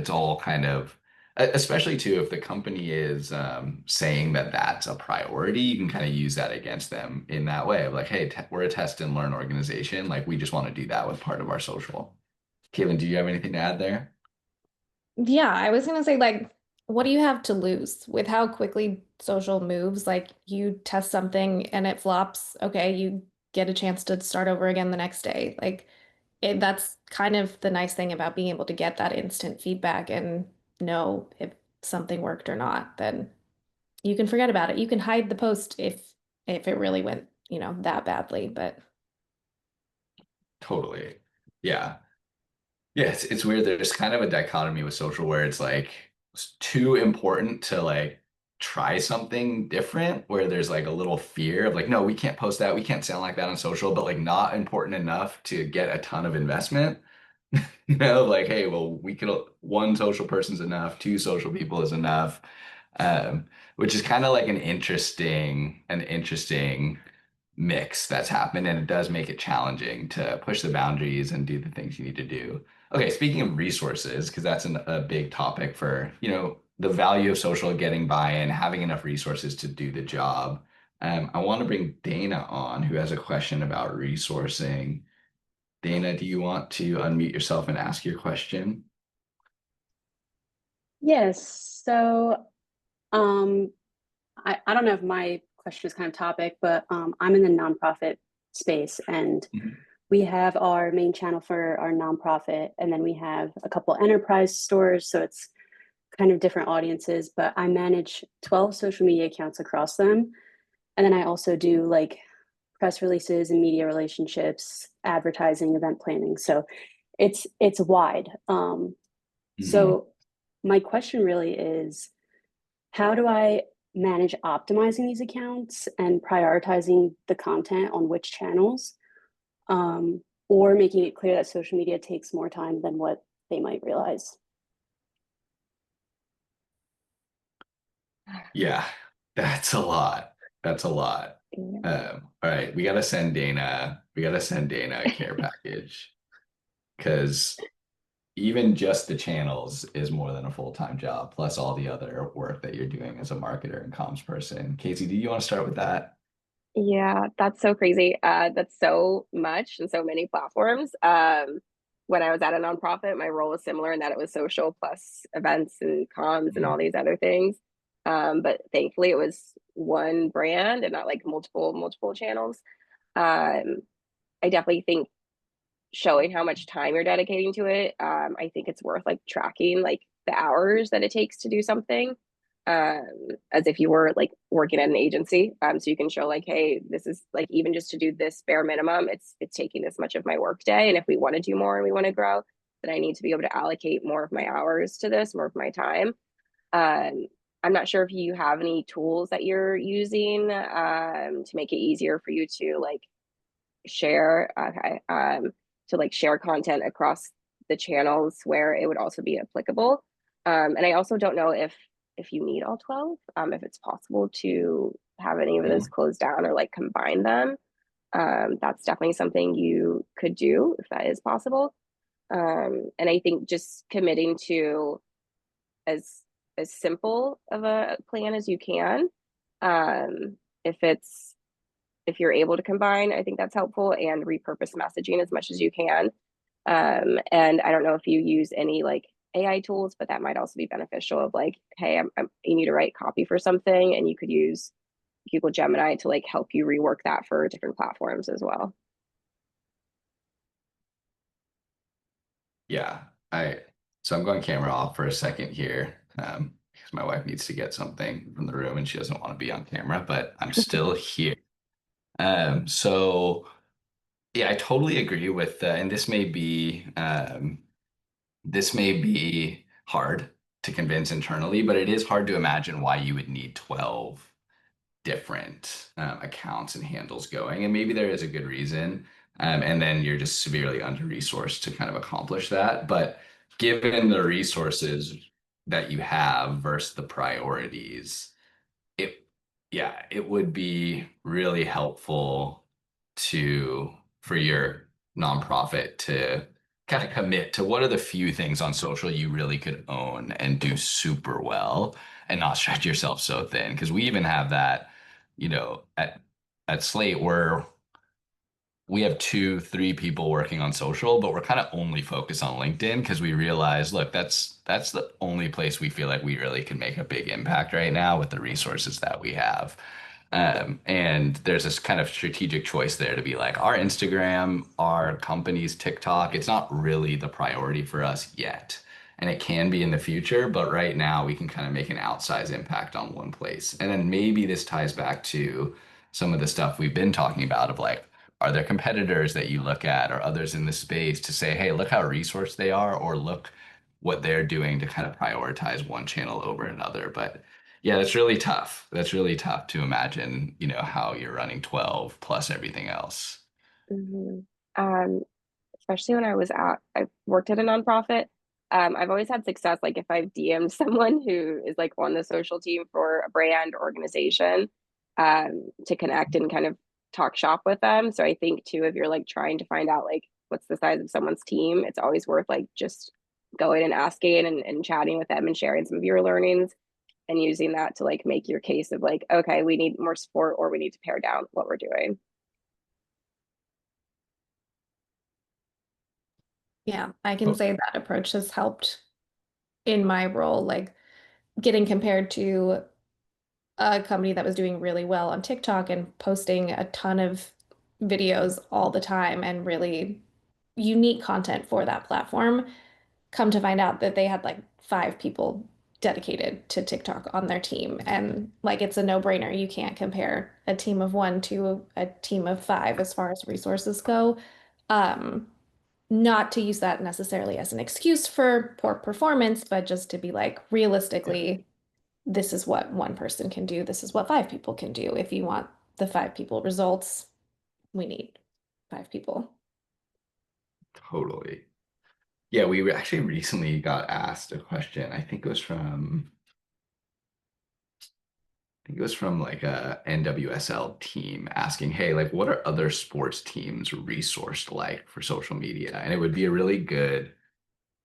kind of, especially too, if the company is saying that that's a priority, you can kind of use that against them in that way of like, hey, we're a test and learn organization. Like we just want to do that with part of our social. Kaitlin, do you have anything to add there? Yeah, I was gonna say, like, what do you have to lose with how quickly social moves? Like, you test something and it flops. Okay, you get a chance to start over again the next day. Like, that's kind of the nice thing about being able to get that instant feedback and know if something worked or not. Then you can forget about it. You can hide the post if it really went, that badly. But Totally. Yeah. Yeah, it's weird. There's kind of a dichotomy with social where it's like it's too important to like try something different, where there's like a little fear of like, no, we can't post that, we can't sound like that on social, but like not important enough to get a ton of investment. Like, hey, well, we could, one social person's enough, two social people is enough. Which is kind of like an interesting mix that's happened, and it does make it challenging to push the boundaries and do the things you need to do. Okay, speaking of resources, because that's a big topic for, the value of social, getting buy-in, having enough resources to do the job. I want to bring Dana on, who has a question about resourcing. Dana, do you want to unmute yourself and ask your question? Yes. So, I don't know if my question is kind of topic, but I'm in the nonprofit space, and Mhm. we have our main channel for our nonprofit, and then we have a couple enterprise stores. So it's kind of different audiences, but I manage 12 social media accounts across them. And then I also do like press releases and media relationships, advertising, event planning. So it's wide. Mhm. So my question really is, how do I manage optimizing these accounts and prioritizing the content on which channels, or making it clear that social media takes more time than what they might realize? Yeah, that's a lot. That's a lot. All right, we gotta send Dana a care package, because even just the channels is more than a full-time job, plus all the other work that you're doing as a marketer and comms person. Casey, do you want to start with that? Yeah, that's so crazy. That's so much and so many platforms. When I was at a nonprofit, my role was similar in that it was social plus events and comms and all these other things. But thankfully it was one brand and not like multiple channels. Um, I definitely think showing how much time you're dedicating to it, I think it's worth like tracking like the hours that it takes to do something, as if you were like working at an agency. So you can show like, hey, this is like, even just to do this bare minimum, it's taking this much of my work day, and if we want to do more and we want to grow, then I need to be able to allocate more of my hours to this, more of my time. um, I'm not sure if you have any tools that you're using to make it easier for you to like share, to like share content across the channels where it would also be applicable. And I also don't know if you need all 12, if it's possible to have any of those closed down or like combine them. that's definitely something you could do if that is possible. And I think just committing to as simple of a plan as you can. If you're able to combine, I think that's helpful, and repurpose messaging as much as you can. And I don't know if you use any like AI tools, but that might also be beneficial of like, hey, you need to write copy for something, and you could use Google Gemini to like help you rework that for different platforms as well. Yeah, so I'm going camera off for a second here, because my wife needs to get something from the room and she doesn't want to be on camera, but I'm still here. So yeah, I totally agree with and this may be hard to convince internally, but it is hard to imagine why you would need 12 different accounts and handles going, and maybe there is a good reason, and then you're just severely under-resourced to kind of accomplish that. But given the resources that you have versus the priorities, it would be really helpful for your nonprofit to kind of commit to what are the few things on social you really could own and do super well and not stretch yourself so thin. Because we even have that, at Slate, where we have 2-3 people working on social, but we're kind of only focused on LinkedIn because we realize, look, that's the only place we feel like we really can make a big impact right now with the resources that we have. And there's this kind of strategic choice there to be like, our Instagram, our company's TikTok, it's not really the priority for us yet. And it can be in the future, but right now we can kind of make an outsized impact on one place. And then maybe this ties back to some of the stuff we've been talking about of like, are there competitors that you look at or others in the space to say, hey, look how resourced they are, or look what they're doing to kind of prioritize one channel over another. But yeah, that's really tough. That's really tough to imagine, how you're running 12 plus everything else. Mm-hmm. Especially when I worked at a nonprofit. I've always had success. Like if I've DM'd someone who is like on the social team for a brand or organization, to connect and kind of talk shop with them. So I think too, if you're like trying to find out like what's the size of someone's team, it's always worth like just going and asking and chatting with them and sharing some of your learnings and using that to like make your case of like, okay, we need more support or we need to pare down what we're doing. Yeah, I can say that approach has helped in my role, like getting compared to a company that was doing really well on TikTok and posting a ton of videos all the time and really unique content for that platform. Come to find out that they had like 5 people dedicated to TikTok on their team. And like it's a no-brainer. You can't compare a team of 1 to a team of 5 as far as resources go. Not to use that necessarily as an excuse for poor performance, but just to be like, realistically, this is what 1 person can do. This is what 5 people can do. If you want the 5 people results, we need 5 people. Totally. Yeah, we actually recently got asked a question. I think it was from like a NWSL team asking, hey, like what are other sports teams resourced like for social media? And it would be a really good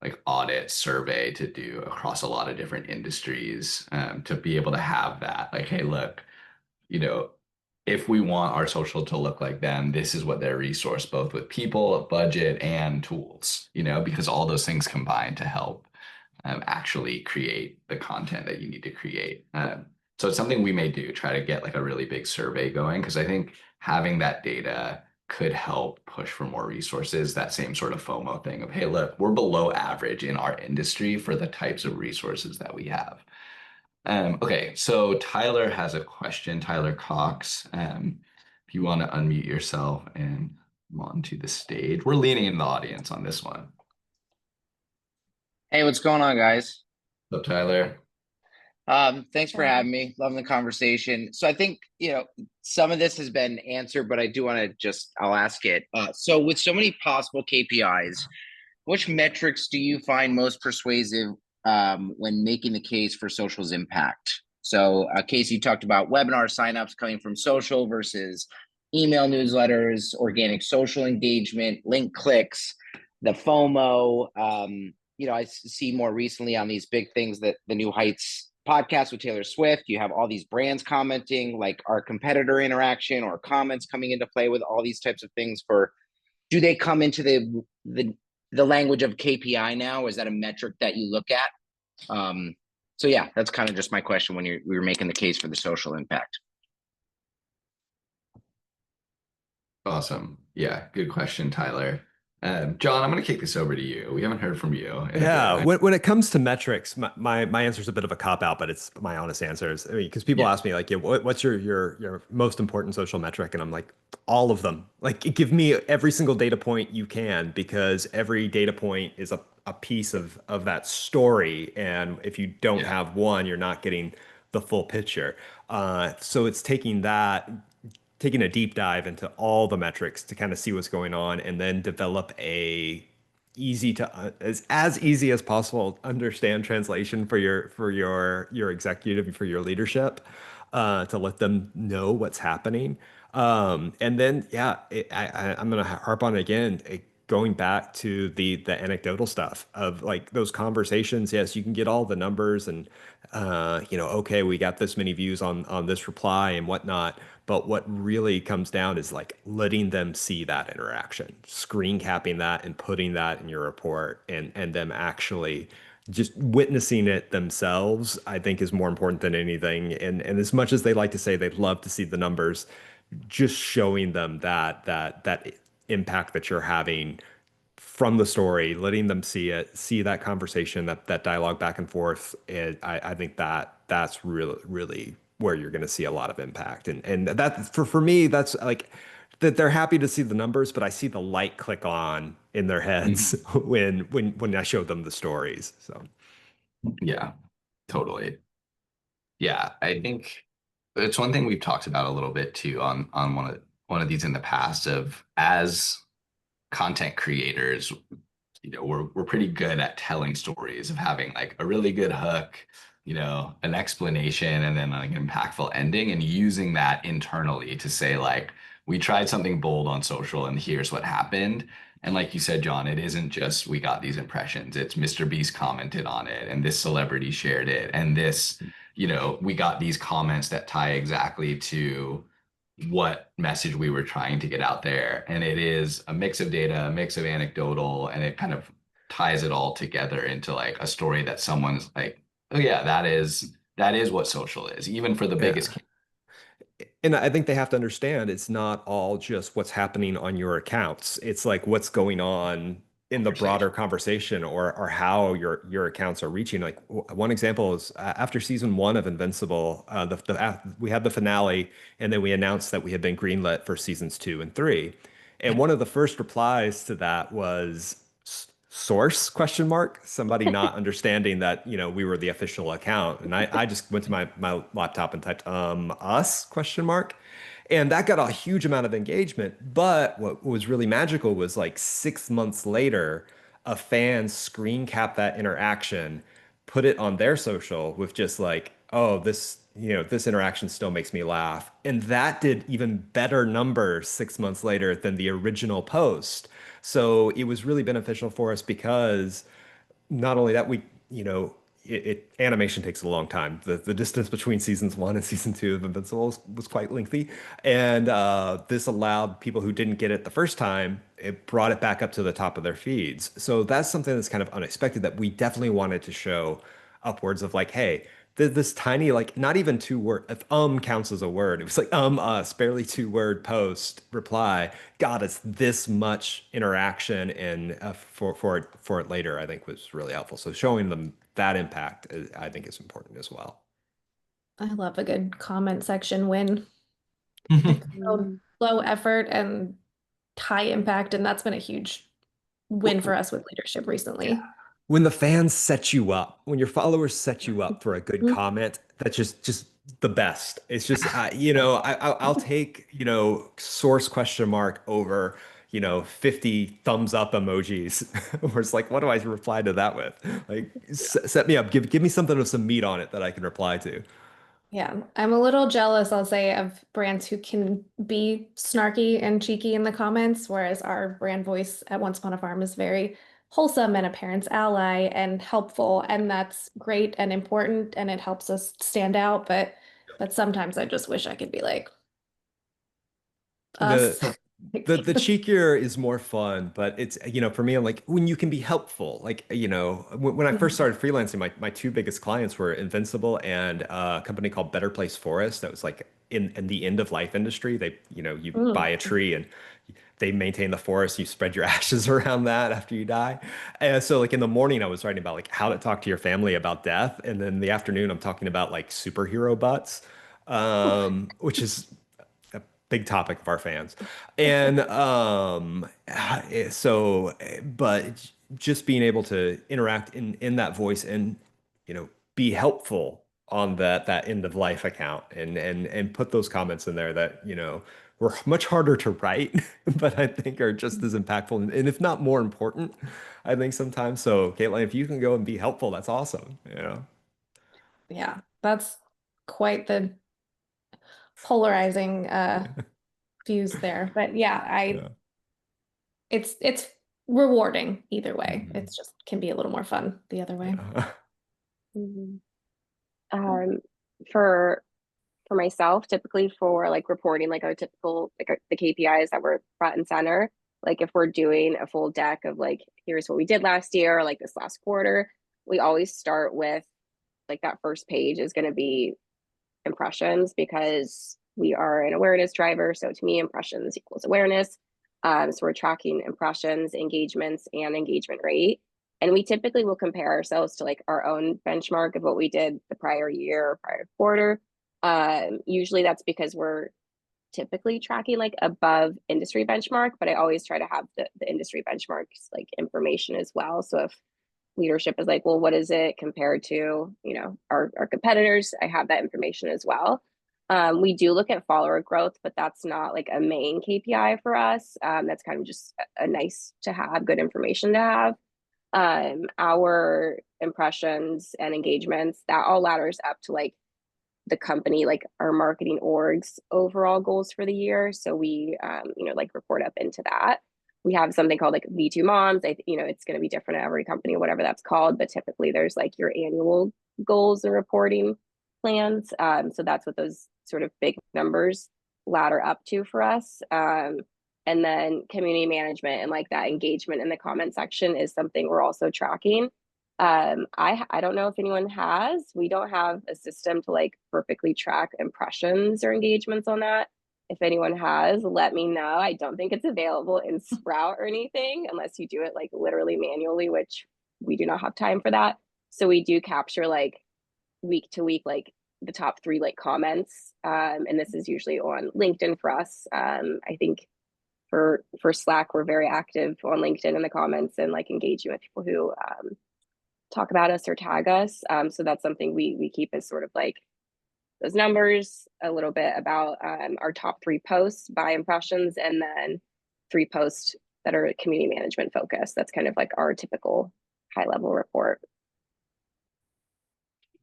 like audit survey to do across a lot of different industries, to be able to have that like, hey, look, if we want our social to look like them, this is what they're resourced, both with people, budget, and tools, because all those things combine to help actually create the content that you need to create. So it's something we may do, try to get like a really big survey going, because I think having that data could help push for more resources, that same sort of FOMO thing of, hey, look, we're below average in our industry for the types of resources that we have. Okay, so Tyler has a question, Tyler Cox. If you want to unmute yourself and come onto the stage. We're leaning in the audience on this one. Hey, what's going on, guys? What's up, Tyler? Thanks for having me. Loving the conversation. So I think, some of this has been answered, but I do want to I'll ask it. So with so many possible KPIs, which metrics do you find most persuasive when making the case for social's impact? So Casey, you talked about webinar signups coming from social versus email newsletters, organic social engagement, link clicks, the FOMO. I see more recently on these big things that the New Heights podcast with Taylor Swift, you have all these brands commenting, like our competitor interaction or comments coming into play with all these types of things. Do they come into the language of KPI now? Is that a metric that you look at? So yeah, that's kind of just my question when we were making the case for the social impact. Awesome. Yeah, good question, Tyler. John, I'm going to kick this over to you. We haven't heard from you. Yeah, when it comes to metrics, my answer is a bit of a cop out, but it's my honest answers. I mean, because people ask me like, yeah, what's your most important social metric? And I'm like, all of them. Like, give me every single data point you can, because every data point is a piece of that story. And if you don't have one, you're not getting the full picture. So it's taking a deep dive into all the metrics to kind of see what's going on, and then develop a as easy as possible understand translation for your executive, for your leadership, to let them know what's happening. And then I'm gonna harp on it again. Going back to the anecdotal stuff of like those conversations. Yes, you can get all the numbers and okay, we got this many views on this reply and whatnot. But what really comes down is like letting them see that interaction, screen capping that and putting that in your report, and them actually just witnessing it themselves, I think is more important than anything. And as much as they like to say they'd love to see the numbers, just showing them that impact that you're having from the story, letting them see it, see that conversation, that dialogue back and forth. And I think that's really where you're going to see a lot of impact. And that for me, that's like that they're happy to see the numbers, but I see the light click on in their heads when I show them the stories. So yeah, totally. Yeah, I think it's one thing we've talked about a little bit too on one of these in the past, of as content creators, we're pretty good at telling stories, of having like a really good hook, an explanation, and then like an impactful ending, and using that internally to say like, we tried something bold on social and here's what happened. And like you said, John, it isn't just we got these impressions. It's Mr. Beast commented on it, and this celebrity shared it, and this, we got these comments that tie exactly to what message we were trying to get out there. And it is a mix of data, a mix of anecdotal, and it kind of ties it all together into like a story that someone's like, oh yeah, that is what social is, even for the biggest. And I think they have to understand it's not all just what's happening on your accounts. It's like what's going on in the broader conversation, or how your accounts are reaching. Like one example is after season 1 of Invincible, we had the finale, and then we announced that we had been greenlit for seasons 2 and 3. And one of the first replies to that was source ? Somebody not understanding that we were the official account. And I just went to my laptop and typed us ? And that got a huge amount of engagement. But what was really magical was like 6 months later, a fan screen capped that interaction, put it on their social with just like, oh, this interaction still makes me laugh. And that did even better numbers 6 months later than the original post. So it was really beneficial for us, because not only that, animation takes a long time. The distance between seasons 1 and season 2 of Invincible was quite lengthy. And this allowed people who didn't get it the first time, it brought it back up to the top of their feeds. So that's something that's kind of unexpected, that we definitely wanted to show upwards of like, hey, this tiny, like not even 2 word, if counts as a word, it was like us, barely 2 word post reply got us this much interaction, and for it later, I think was really helpful. So showing them that impact, I think is important as well. I love a good comment section win. Low effort and high impact, and that's been a huge win for us with leadership recently. Yeah. When the fans set you up, when your followers set you up for a good comment, that's just the best. It's just I'll take source ? over 50 thumbs up emojis, where it's like, what do I reply to that with? Like, set me up, give me something with some meat on it that I can reply to. Yeah, I'm a little jealous, I'll say, of brands who can be snarky and cheeky in the comments, whereas our brand voice at Once Upon a Farm is very wholesome and a parent's ally and helpful, and that's great and important, and it helps us stand out. But sometimes I just wish I could be like us. The cheekier is more fun, but it's, for me, I'm like, when you can be helpful, like, when I first started freelancing, my two biggest clients were Invincible and a company called Better Place Forest. That was like in the end of life industry. They, you buy a tree and they maintain the forest. You spread your ashes around that after you die. And so like in the morning, I was writing about like how to talk to your family about death. And then in the afternoon, I'm talking about like superhero butts, which is big topic of our fans. And but just being able to interact in that voice and, be helpful on that end of life account and put those comments in there that, were much harder to write, but I think are just as impactful and if not more important, I think sometimes. So Kaitlin, if you can go and be helpful, that's awesome. Yeah, that's quite the polarizing views there. But yeah, Yeah. it's rewarding either way. Mhm. It's just can be a little more fun the other way. Yeah. Mhm. For myself, typically for like reporting, like our typical the KPIs that were front and center. Like if we're doing a full deck of like, here's what we did last year, or like this last quarter, we always start with like that first page is going to be impressions because we are an awareness driver. So to me, impressions equals awareness. So we're tracking impressions, engagements, and engagement rate. And we typically will compare ourselves to like our own benchmark of what we did the prior year or prior quarter. Usually that's because we're typically tracking like above industry benchmark, but I always try to have the industry benchmarks like information as well. So if leadership is like, well, what is it compared to, our competitors? I have that information as well. We do look at follower growth, but that's not like a main KPI for us. That's kind of just a nice to have, good information to have. Our impressions and engagements, that all ladders up to like the company, like our marketing org's overall goals for the year. So we, like report up into that. We have something called like V2 Moms. It's going to be different at every company, whatever that's called, but typically there's like your annual goals and reporting plans. So that's what those sort of big numbers ladder up to for us. And then community management and like that engagement in the comment section is something we're also tracking. I don't know if anyone has. We don't have a system to like perfectly track impressions or engagements on that. If anyone has, let me know. I don't think it's available in Sprout or anything unless you do it like literally manually, which we do not have time for that. So we do capture like week to week, like the top 3 like comments. And this is usually on LinkedIn for us. I think for Slack, we're very active on LinkedIn in the comments and like engaging with people who talk about us or tag us. So that's something we keep as sort of like those numbers, a little bit about our top 3 posts by impressions, and then 3 posts that are community management focused. That's kind of like our typical high level report.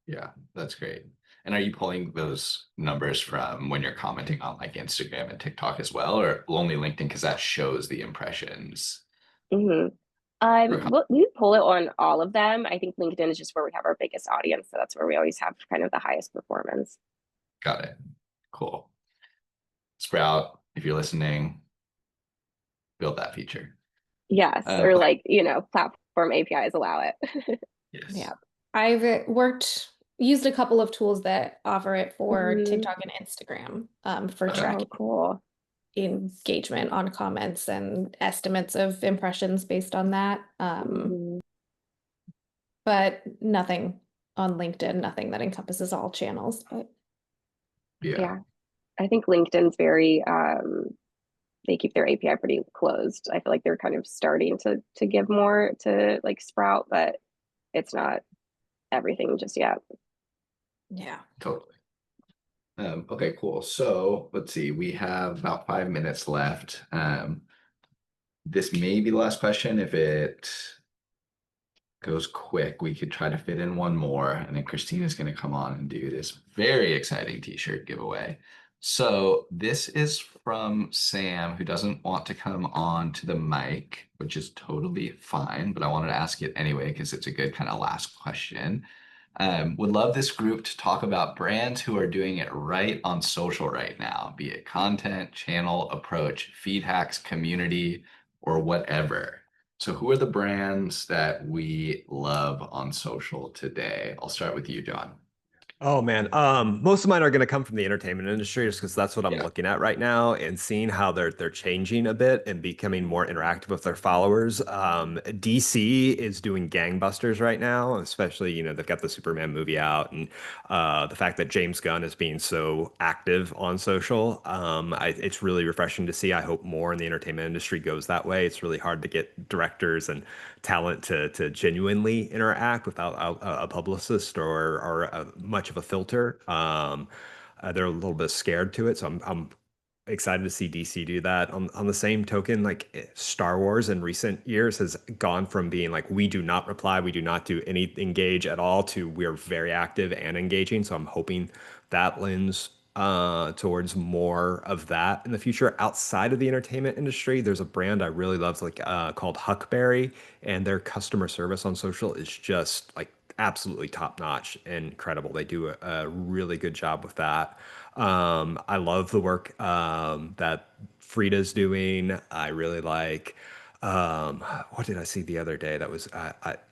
Yeah, that's great. And are you pulling those numbers from when you're commenting on like Instagram and TikTok as well, or only LinkedIn because that shows the impressions? Mm-hmm. We pull it on all of them. I think LinkedIn is just where we have our biggest audience. So that's where we always have kind of the highest performance. Got it. Cool. Sprout, if you're listening, build that feature. Yes. Or like, platform APIs allow it. Yes. Yeah. I've used a couple of tools that offer it for TikTok and Instagram for tracking cool engagement on comments and estimates of impressions based on that. But nothing on LinkedIn, nothing that encompasses all channels. But yeah, I think LinkedIn's very they keep their API pretty closed. I feel like they're kind of starting to give more to like Sprout, but it's not everything just yet. Yeah, totally. Okay, cool. So let's see, we have about 5 minutes left. This may be the last question. If it goes quick, we could try to fit in one more, and then Christina's going to come on and do this very exciting t-shirt giveaway. So this is from Sam, who doesn't want to come on to the mic, which is totally fine, but I wanted to ask it anyway because it's a good kind of last question. Would love this group to talk about brands who are doing it right on social right now, be it content, channel, approach, feed hacks, community, or whatever. So who are the brands that we love on social today? I'll start with you, John. Oh man, most of mine are going to come from the entertainment industry, just because that's what I'm Yeah. looking at right now, and seeing how they're changing a bit and becoming more interactive with their followers. DC is doing gangbusters right now, especially they've got the Superman movie out, and the fact that James Gunn is being so active on social, it's really refreshing to see. I hope more in the entertainment industry goes that way. It's really hard to get directors and talent to genuinely interact without a publicist or much of a filter. They're a little bit scared to it, so I'm excited to see DC do that. On the same token, like Star Wars in recent years has gone from being like, we do not reply, we do not do any engage at all, to we're very active and engaging. So I'm hoping that lends towards more of that in the future. Outside of the entertainment industry, there's a brand I really love, like called Huckberry, and their customer service on social is just like absolutely top notch and incredible. They do a really good job with that. I love the work that Frida's doing. I really like. What did I see the other day? That was,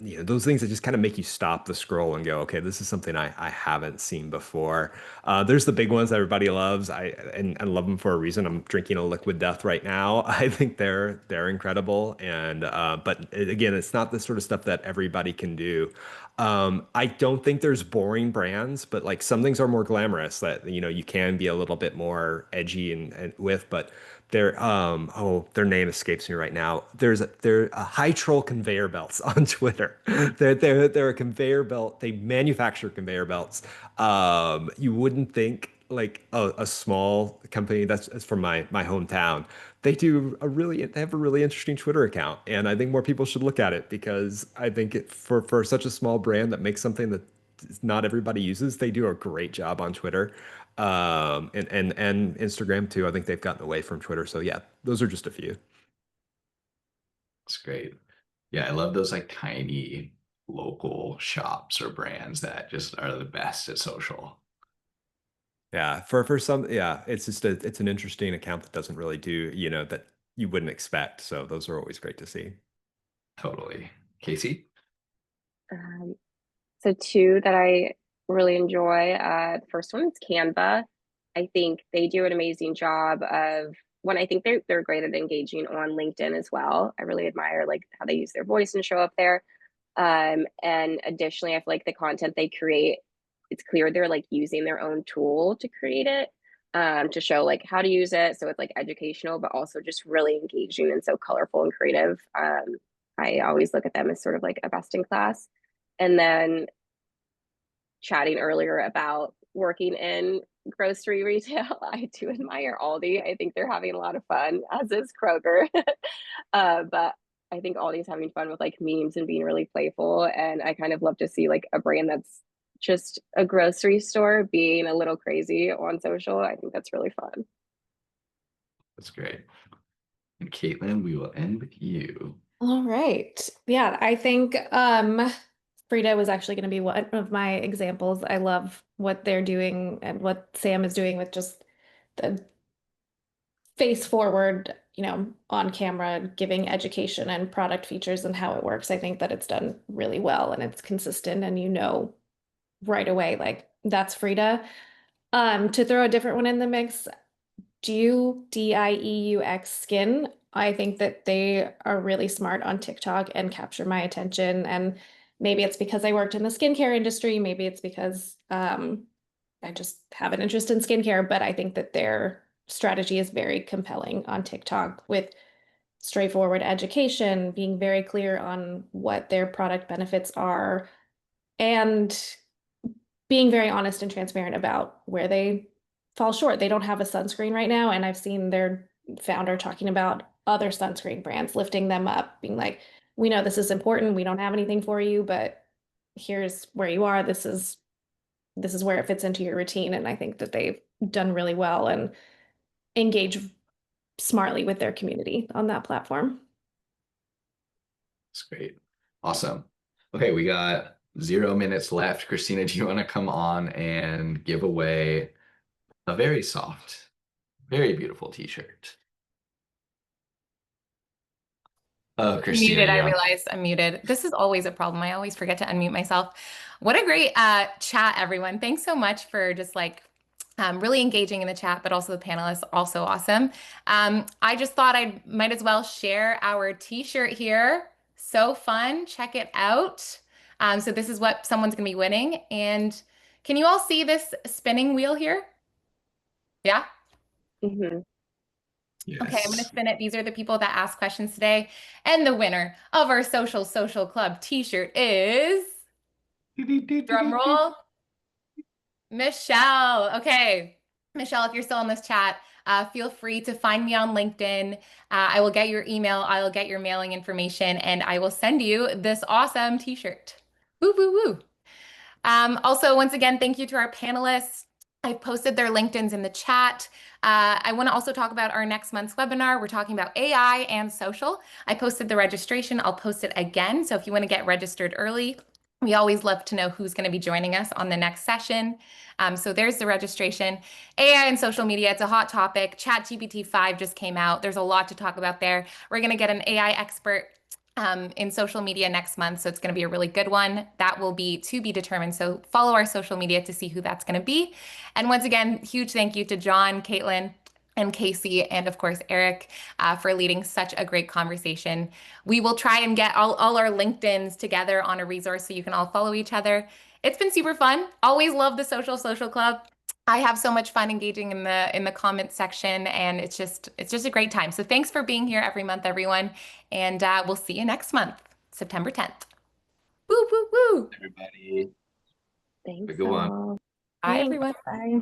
those things that just kind of make you stop the scroll and go, okay, this is something I haven't seen before. There's the big ones that everybody loves. I love them for a reason. I'm drinking a Liquid Death right now. I think they're incredible. And but again, it's not the sort of stuff that everybody can do. I don't think there's boring brands, but like some things are more glamorous that you can be a little bit more edgy and with, but their name escapes me right now. They're a high troll conveyor belts on Twitter. They're a conveyor belt. They manufacture conveyor belts. You wouldn't think like a small company that's from my hometown. They have a really interesting Twitter account, and I think more people should look at it, because I think for such a small brand that makes something that not everybody uses, they do a great job on Twitter, and Instagram too. I think they've gotten away from Twitter. So yeah, those are just a few. That's great. Yeah, I love those like tiny local shops or brands that just are the best at social. Yeah, for some, yeah, it's just it's an interesting account that doesn't really do, that you wouldn't expect. So those are always great to see. Totally. Casey? So two that I really enjoy. The first one is Canva. I think they do an amazing job of I think they're great at engaging on LinkedIn as well. I really admire like how they use their voice and show up there. And additionally, I feel like the content they create, it's clear they're like using their own tool to create it, to show like how to use it. So it's like educational, but also just really engaging and so colorful and creative. I always look at them as sort of like a best in class. And then chatting earlier about working in grocery retail, I do admire Aldi. I think they're having a lot of fun, as is Kroger. But I think Aldi's having fun with like memes and being really playful. And I kind of love to see like a brand that's just a grocery store being a little crazy on social. I think that's really fun. That's great. And Kaitlin, we will end with you. All right. Yeah, I think Frida was actually going to be one of my examples. I love what they're doing and what Sam is doing with just the face forward, on camera, giving education and product features and how it works. I think that it's done really well and it's consistent, and right away, like that's Frida. To throw a different one in the mix, DIEUX Skin. I think that they are really smart on TikTok and capture my attention. And maybe it's because I worked in the skincare industry. Maybe it's because I just have an interest in skincare, but I think that their strategy is very compelling on TikTok, with straightforward education, being very clear on what their product benefits are, and being very honest and transparent about where they fall short. They don't have a sunscreen right now, and I've seen their founder talking about other sunscreen brands, lifting them up, being like, we know this is important. We don't have anything for you, but here's where you are. This is where it fits into your routine. And I think that they've done really well and engage smartly with their community on that platform. That's great. Awesome. Okay, we got 0 minutes left. Christina, do you want to come on and give away a very soft, very beautiful t-shirt? Oh, Christina, Muted, I yeah. realized I'm muted. This is always a problem. I always forget to unmute myself. What a great chat, everyone. Thanks so much for just like really engaging in the chat, but also the panelists, also awesome. I just thought I might as well share our t-shirt here. So fun. Check it out. So this is what someone's going to be winning. And can you all see this spinning wheel here? Yeah? Mhm. Okay, I'm going to Yes. spin it. These are the people that asked questions today. And the winner of our Social Club t-shirt is, drum roll, Michelle. Okay, Michelle, if you're still in this chat, feel free to find me on LinkedIn. I will get your email, I will get your mailing information, and I will send you this awesome t-shirt. Woo, woo, woo. Also, once again, thank you to our panelists. I've posted their LinkedIns in the chat. I want to also talk about our next month's webinar. We're talking about AI and social. I posted the registration. I'll post it again. So if you want to get registered early, we always love to know who's going to be joining us on the next session. So there's the registration. AI and social media, it's a hot topic. ChatGPT 5 just came out. There's a lot to talk about there. We're going to get an AI expert in social media next month. So it's going to be a really good one. That will be to be determined. So follow our social media to see who that's going to be. And once again, huge thank you to John, Kaitlin, and Casey, and of course, Eric, for leading such a great conversation. We will try and get all our LinkedIns together on a resource so you can all follow each other. It's been super fun. Always love the Social Club. I have so much fun engaging in the comments section, and it's just a great time. So thanks for being here every month, everyone, and we'll see you next month, September 10th. Woo, woo, woo. Everybody, Thanks, have a good one. all. Bye, Thanks. everyone. Bye.